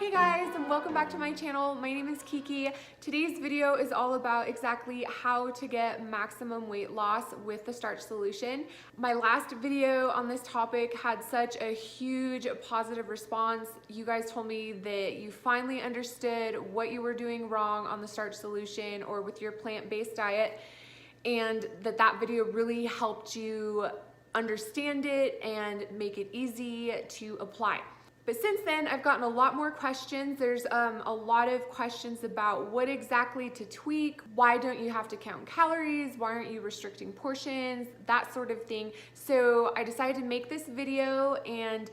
Hey guys, and welcome back to my channel. My name is Kiki. Today's video is all about exactly how to get maximum weight loss with the Starch solution. My last video on this topic had such a huge positive response. You guys told me that you finally understood what you were doing wrong on the Starch solution or with your plant-based diet, and that video really helped you understand it and make it easy to apply. But since then, I've gotten a lot more questions. There's a lot of questions about what exactly to tweak, why don't you have to count calories, why aren't you restricting portions, that sort of thing. So I decided to make this video and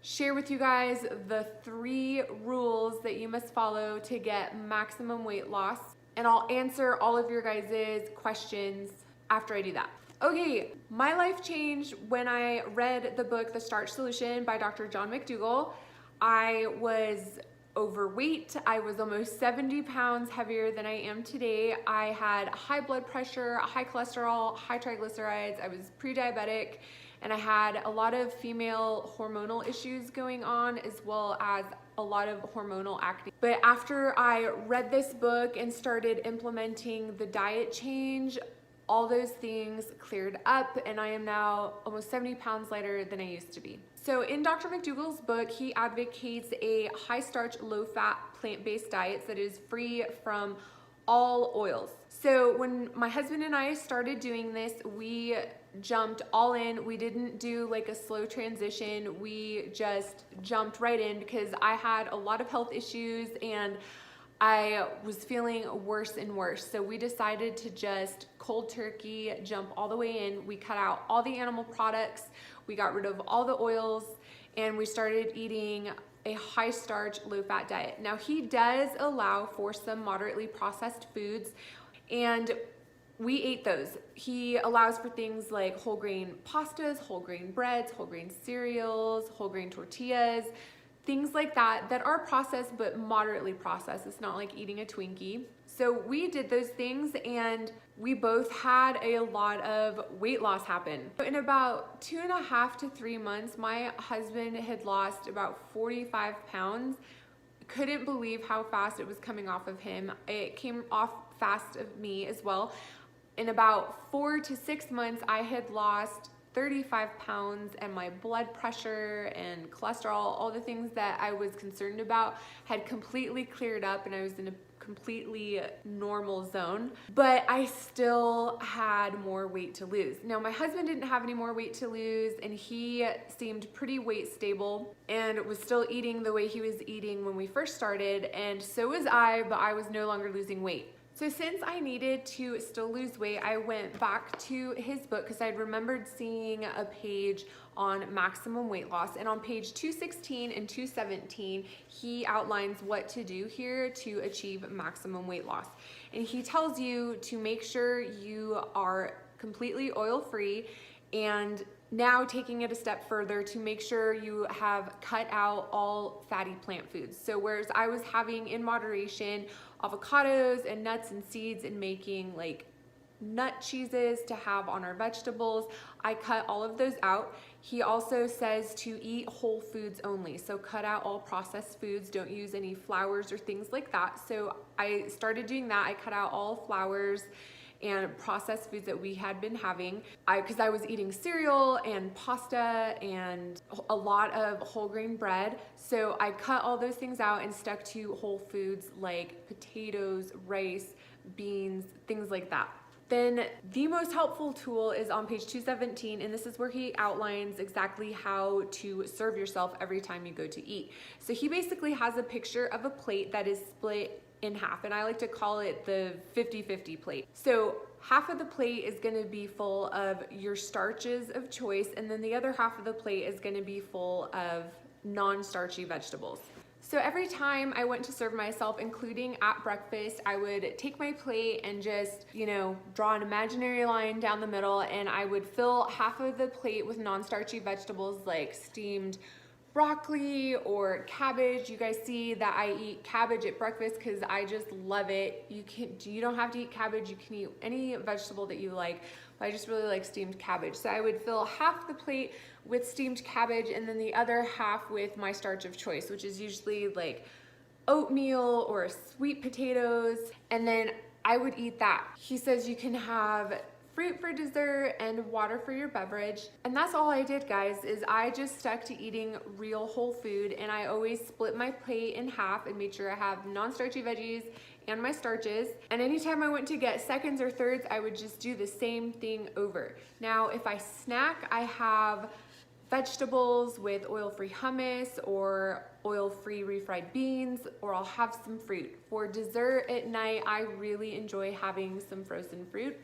share with you guys the 3 rules that you must follow to get maximum weight loss. And I'll answer all of your guys' questions after I do that. Okay, my life changed when I read the book, The Starch Solution by Dr. John McDougall. I was overweight. I was almost 70 pounds heavier than I am today. I had high blood pressure, high cholesterol, high triglycerides. I was pre-diabetic, and I had a lot of female hormonal issues going on, as well as a lot of hormonal acne. But after I read this book and started implementing the diet change, all those things cleared up, and I am now almost 70 pounds lighter than I used to be. So in Dr. McDougall's book, he advocates a high starch, low fat, plant-based diet that is free from all oils. So when my husband and I started doing this, we jumped all in. We didn't do like a slow transition. We just jumped right in because I had a lot of health issues and I was feeling worse and worse. So we decided to just cold turkey, jump all the way in. We cut out all the animal products. We got rid of all the oils, and we started eating a high starch, low fat diet. Now he does allow for some moderately processed foods, and we ate those. He allows for things like whole grain pastas, whole grain breads, whole grain cereals, whole grain tortillas, things like that are processed but moderately processed. It's not like eating a Twinkie. So we did those things, and we both had a lot of weight loss happen. In about 2.5 to 3 months, my husband had lost about 45 pounds. Couldn't believe how fast it was coming off of him. It came off fast of me as well. In about 4 to 6 months, I had lost 35 pounds, and my blood pressure and cholesterol, all the things that I was concerned about, had completely cleared up, and I was in a completely normal zone. But I still had more weight to lose. Now my husband didn't have any more weight to lose, and he seemed pretty weight stable and was still eating the way he was eating when we first started, and so was I, but I was no longer losing weight. So since I needed to still lose weight, I went back to his book because I'd remembered seeing a page on maximum weight loss. And on page 216 and 217, he outlines what to do here to achieve maximum weight loss. And he tells you to make sure you are completely oil-free, and now taking it a step further to make sure you have cut out all fatty plant foods. So whereas I was having in moderation avocados and nuts and seeds and making like nut cheeses to have on our vegetables, I cut all of those out. He also says to eat whole foods only. So cut out all processed foods, don't use any flours or things like that. So I started doing that. I cut out all flours and processed foods that we had been having, because I was eating cereal and pasta and a lot of whole grain bread. So I cut all those things out and stuck to whole foods like potatoes, rice, beans, things like that. Then the most helpful tool is on page 217, and this is where he outlines exactly how to serve yourself every time you go to eat. So he basically has a picture of a plate that is split in half, and I like to call it the 50-50 plate. So half of the plate is going to be full of your starches of choice, and then the other half of the plate is going to be full of non-starchy vegetables. So every time I went to serve myself, including at breakfast, I would take my plate and just, draw an imaginary line down the middle, and I would fill half of the plate with non-starchy vegetables like steamed broccoli or cabbage. You guys see that I eat cabbage at breakfast because I just love it. You don't have to eat cabbage. You can eat any vegetable that you like, but I just really like steamed cabbage. So I would fill half the plate with steamed cabbage, and then the other half with my starch of choice, which is usually like oatmeal or sweet potatoes, and then I would eat that. He says you can have fruit for dessert and water for your beverage. And that's all I did, guys, is I just stuck to eating real whole food, and I always split my plate in half and made sure I have non-starchy veggies and my starches. And anytime I went to get seconds or thirds, I would just do the same thing over. Now, if I snack, I have vegetables with oil-free hummus or oil-free refried beans, or I'll have some fruit. For dessert at night, I really enjoy having some frozen fruit.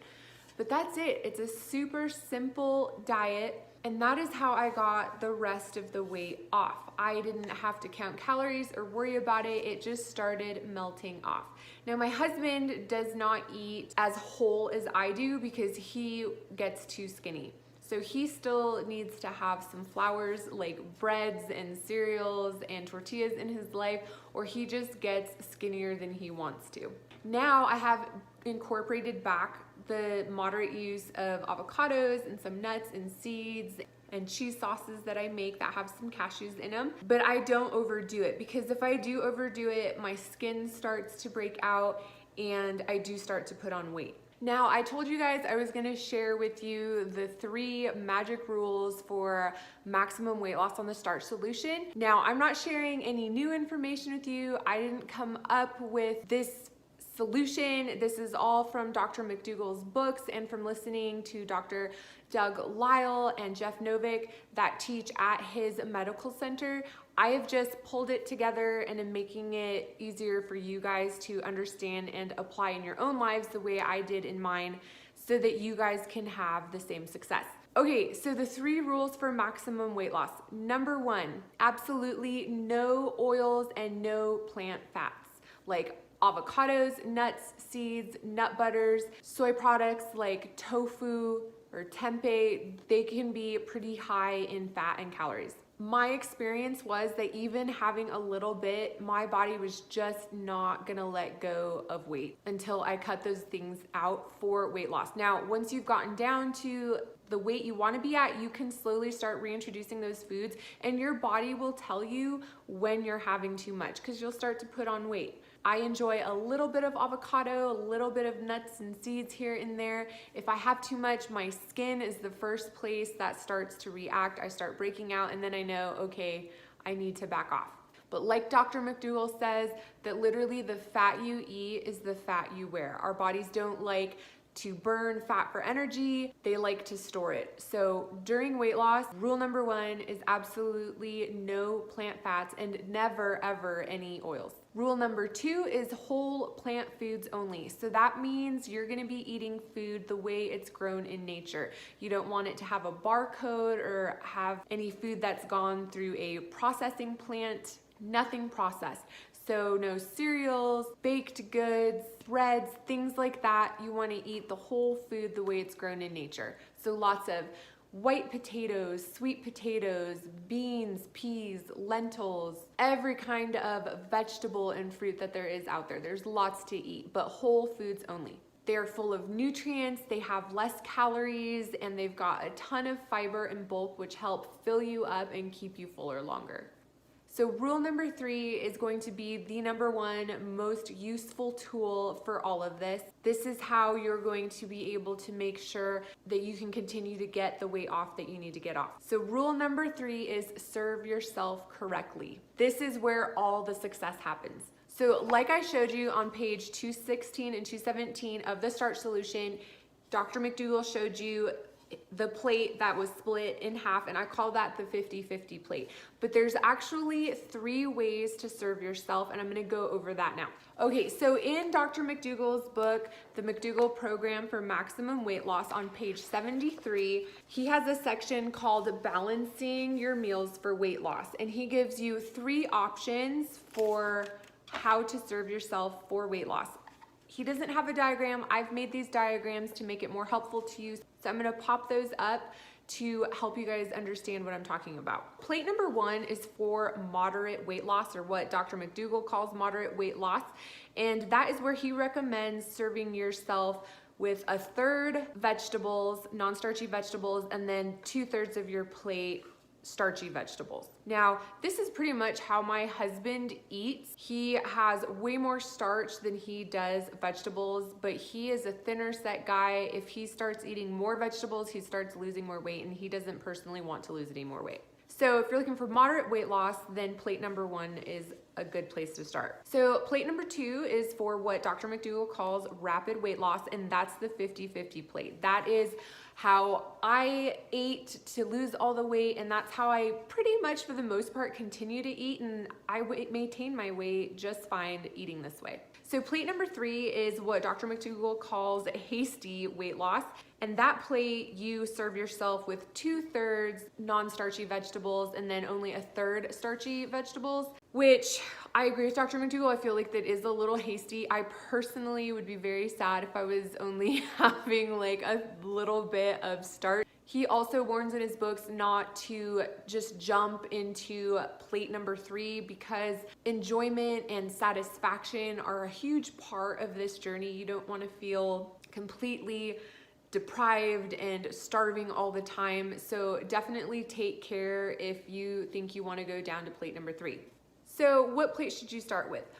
But that's it. It's a super simple diet, and that is how I got the rest of the weight off. I didn't have to count calories or worry about it. It just started melting off. Now, my husband does not eat as whole as I do because he gets too skinny. So he still needs to have some flours like breads and cereals and tortillas in his life, or he just gets skinnier than he wants to. Now I have incorporated back the moderate use of avocados and some nuts and seeds and cheese sauces that I make that have some cashews in them. But I don't overdo it, because if I do overdo it, my skin starts to break out and I do start to put on weight. Now, I told you guys I was gonna share with you the 3 magic rules for maximum weight loss on the Starch solution. Now, I'm not sharing any new information with you. I didn't come up with this solution. This is all from Dr. McDougall's books and from listening to Dr. Doug Lisle and Jeff Novick that teach at his medical center. I have just pulled it together and am making it easier for you guys to understand and apply in your own lives the way I did in mine, so that you guys can have the same success. Okay, so the 3 rules for maximum weight loss. Number 1, absolutely no oils and no plant fats, like avocados, nuts, seeds, nut butters, soy products like tofu or tempeh. They can be pretty high in fat and calories. My experience was that even having a little bit, my body was just not gonna let go of weight until I cut those things out for weight loss. Now, once you've gotten down to the weight you wanna be at, you can slowly start reintroducing those foods, and your body will tell you when you're having too much, because you'll start to put on weight. I enjoy a little bit of avocado, a little bit of nuts and seeds here and there. If I have too much, my skin is the first place that starts to react. I start breaking out, and then I know, okay, I need to back off. But like Dr. McDougall says, that literally the fat you eat is the fat you wear. Our bodies don't like to burn fat for energy, they like to store it. So during weight loss, rule number 1 is absolutely no plant fats and never ever any oils. Rule number 2 is whole plant foods only. So that means you're gonna be eating food the way it's grown in nature. You don't want it to have a barcode or have any food that's gone through a processing plant, nothing processed. So no cereals, baked goods, breads, things like that. You want to eat the whole food the way it's grown in nature. So lots of white potatoes, sweet potatoes, beans, peas, lentils, every kind of vegetable and fruit that there is out there. There's lots to eat, but whole foods only. They're full of nutrients, they have less calories, and they've got a ton of fiber and bulk, which help fill you up and keep you fuller longer. So rule number 3 is going to be the number 1 most useful tool for all of this. This is how you're going to be able to make sure that you can continue to get the weight off that you need to get off. So rule number 3 is serve yourself correctly. This is where all the success happens. So like I showed you on page 216 and 217 of the Starch solution, Dr. McDougall showed you the plate that was split in half, and I call that the 50-50 plate. But there's actually 3 ways to serve yourself, and I'm gonna go over that now. Okay, so in Dr. McDougall's book, The McDougall Program for Maximum Weight Loss, on page 73, he has a section called Balancing Your Meals for Weight Loss, and he gives you 3 options for how to serve yourself for weight loss. He doesn't have a diagram. I've made these diagrams to make it more helpful to you. So I'm gonna pop those up to help you guys understand what I'm talking about. Plate number 1 is for moderate weight loss, or what Dr. McDougall calls moderate weight loss. And that is where he recommends serving yourself with 1/3 vegetables, non-starchy vegetables, and then 2/3 of your plate starchy vegetables. Now, this is pretty much how my husband eats. He has way more starch than he does vegetables, but he is a thinner set guy. If he starts eating more vegetables, he starts losing more weight, and he doesn't personally want to lose any more weight. So if you're looking for moderate weight loss, then plate number 1 is a good place to start. So plate number 2 is for what Dr. McDougall calls rapid weight loss, and that's the 50-50 plate. That is how I ate to lose all the weight, and that's how I pretty much for the most part continue to eat, and I maintain my weight just fine eating this way. So plate number 3 is what Dr. McDougall calls hasty weight loss. And that plate, you serve yourself with 2/3 non-starchy vegetables and then only 1/3 starchy vegetables, which I agree with Dr. McDougall. I feel like that is a little hasty. I personally would be very sad if I was only having like a little bit of starch. He also warns in his books not to just jump into plate number 3 because enjoyment and satisfaction are a huge part of this journey. You don't want to feel completely deprived and starving all the time. So definitely take care if you think you want to go down to plate number 3. So what plate should you start with?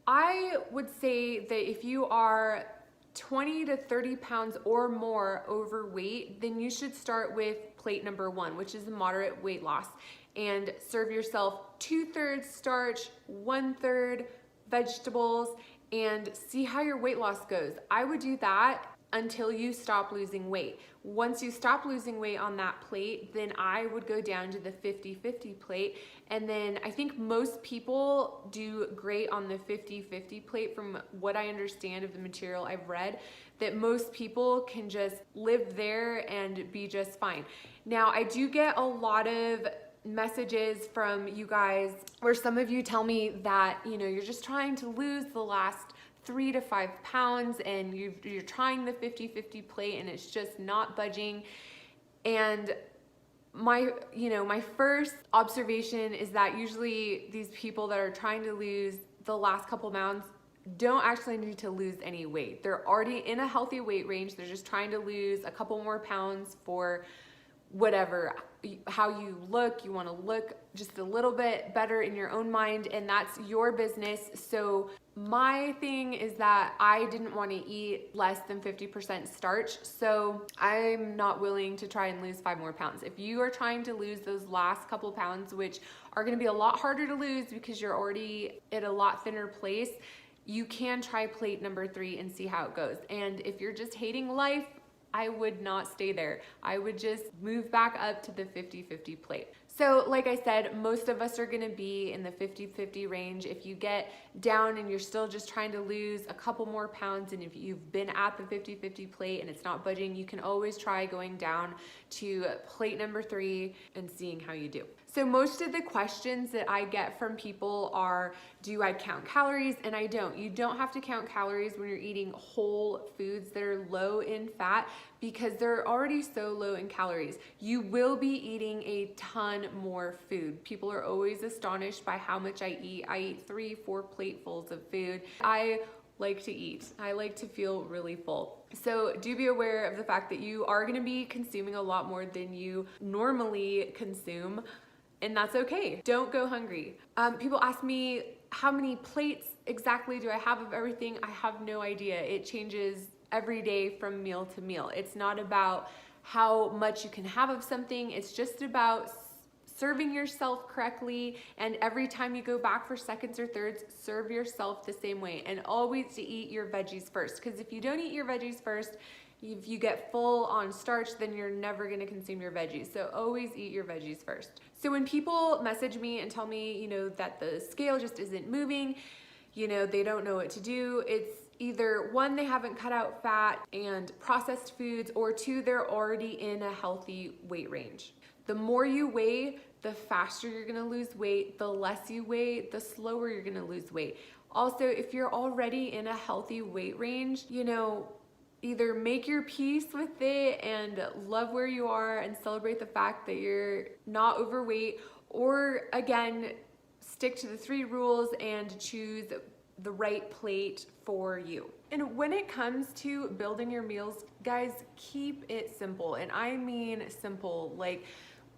I would say that if you are 20 to 30 pounds or more overweight, then you should start with plate number 1, which is a moderate weight loss, and serve yourself 2/3 starch, 1/3 vegetables, and see how your weight loss goes. I would do that until you stop losing weight. Once you stop losing weight on that plate, then I would go down to the 50-50 plate. And then I think most people do great on the 50-50 plate from what I understand of the material I've read, that most people can just live there and be just fine. Now, I do get a lot of messages from you guys where some of you tell me that, you know, you're just trying to lose the last 3 to 5 pounds and you're trying the 50-50 plate and it's just not budging. And my first observation is that usually these people that are trying to lose the last couple pounds don't actually need to lose any weight. They're already in a healthy weight range. They're just trying to lose a couple more pounds for whatever, how you look. You want to look just a little bit better in your own mind, and that's your business. So my thing is that I didn't want to eat less than 50% starch, so I'm not willing to try and lose 5 more pounds. If you are trying to lose those last couple pounds, which are going to be a lot harder to lose because you're already at a lot thinner place, you can try plate number 3 and see how it goes. And if you're just hating life, I would not stay there. I would just move back up to the 50-50 plate. So like I said, most of us are gonna be in the 50-50 range. If you get down and you're still just trying to lose a couple more pounds, and if you've been at the 50-50 plate and it's not budging, you can always try going down to plate number 3 and seeing how you do. So most of the questions that I get from people are, do I count calories? And I don't. You don't have to count calories when you're eating whole foods that are low in fat because they're already so low in calories. You will be eating a ton more food. People are always astonished by how much I eat. I eat 3-4 platefuls of food. I like to eat. I like to feel really full. So do be aware of the fact that you are gonna be consuming a lot more than you normally consume, and that's okay. Don't go hungry. People ask me, how many plates exactly do I have of everything? I have no idea. It changes every day from meal to meal. It's not about how much you can have of something. It's just about serving yourself correctly, and every time you go back for seconds or thirds, serve yourself the same way, and always to eat your veggies first, because if you don't eat your veggies first, if you get full on starch, then you're never gonna consume your veggies. So always eat your veggies first. So when people message me and tell me, you know, that the scale just isn't moving, you know, they don't know what to do, it's either 1, they haven't cut out fat and processed foods, or 2, they're already in a healthy weight range. The more you weigh, the faster you're gonna lose weight. The less you weigh, the slower you're gonna lose weight. Also, if you're already in a healthy weight range, you know, either make your peace with it and love where you are and celebrate the fact that you're not overweight, or again, stick to the 3 rules and choose the right plate for you. And when it comes to building your meals, guys, keep it simple. And I mean simple. Like,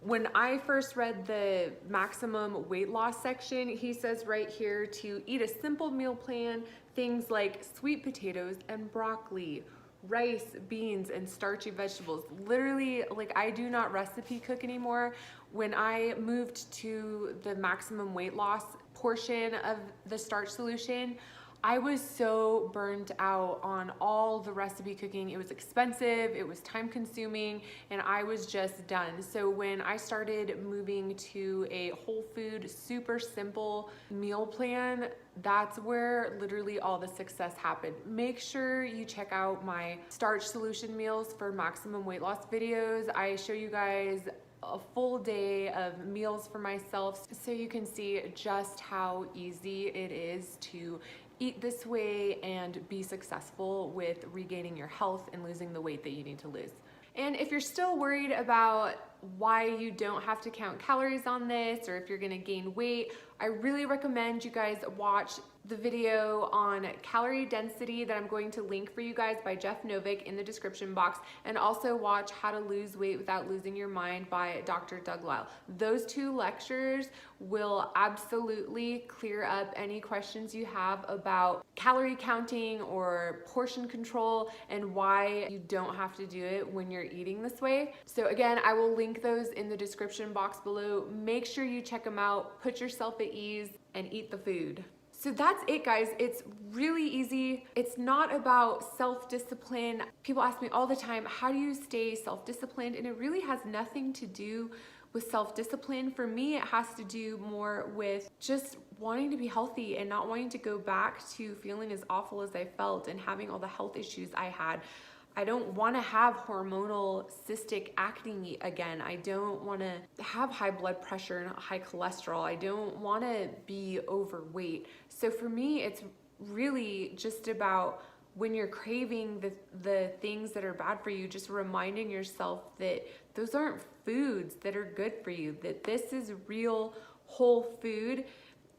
When I first read the maximum weight loss section, he says right here to eat a simple meal plan, things like sweet potatoes and broccoli, rice, beans, and starchy vegetables. Literally, like, I do not recipe cook anymore. When I moved to the maximum weight loss portion of the starch solution, I was so burned out on all the recipe cooking. It was expensive, it was time consuming, and I was just done. So when I started moving to a whole food, super simple meal plan, that's where literally all the success happened. Make sure you check out my starch solution meals for maximum weight loss videos. I show you guys a full day of meals for myself so you can see just how easy it is to eat this way and be successful with regaining your health and losing the weight that you need to lose. And if you're still worried about why you don't have to count calories on this, or if you're gonna gain weight, I really recommend you guys watch the video on calorie density that I'm going to link for you guys by Jeff Novick in the description box, and also watch How to Lose Weight Without Losing Your Mind by Dr. Doug Lisle. Those two lectures will absolutely clear up any questions you have about calorie counting or portion control and why you don't have to do it when you're eating this way. So again, I will link those in the description box below. Make sure you check them out, put yourself at ease, and eat the food. So that's it, guys. It's really easy. It's not about self-discipline. People ask me all the time, how do you stay self-disciplined? And it really has nothing to do with self-discipline. For me, it has to do more with just wanting to be healthy and not wanting to go back to feeling as awful as I felt and having all the health issues I had. I don't want to have hormonal cystic acne again. I don't want to have high blood pressure and high cholesterol. I don't want to be overweight. So for me, it's really just about when you're craving the things that are bad for you, just reminding yourself that those aren't foods that are good for you, that this is real whole food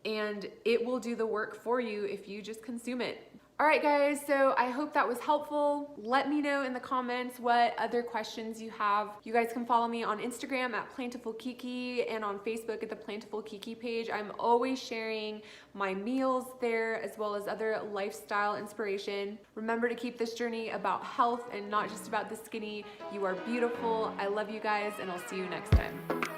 and it will do the work for you if you just consume it. All right, guys, so I hope that was helpful. Let me know in the comments what other questions you have. You guys can follow me on Instagram at PlentifulKiki and on Facebook at the Plentiful Kiki page. I'm always sharing my meals there as well as other lifestyle inspiration. Remember to keep this journey about health and not just about the skinny. You are beautiful. I love you guys, and I'll see you next time.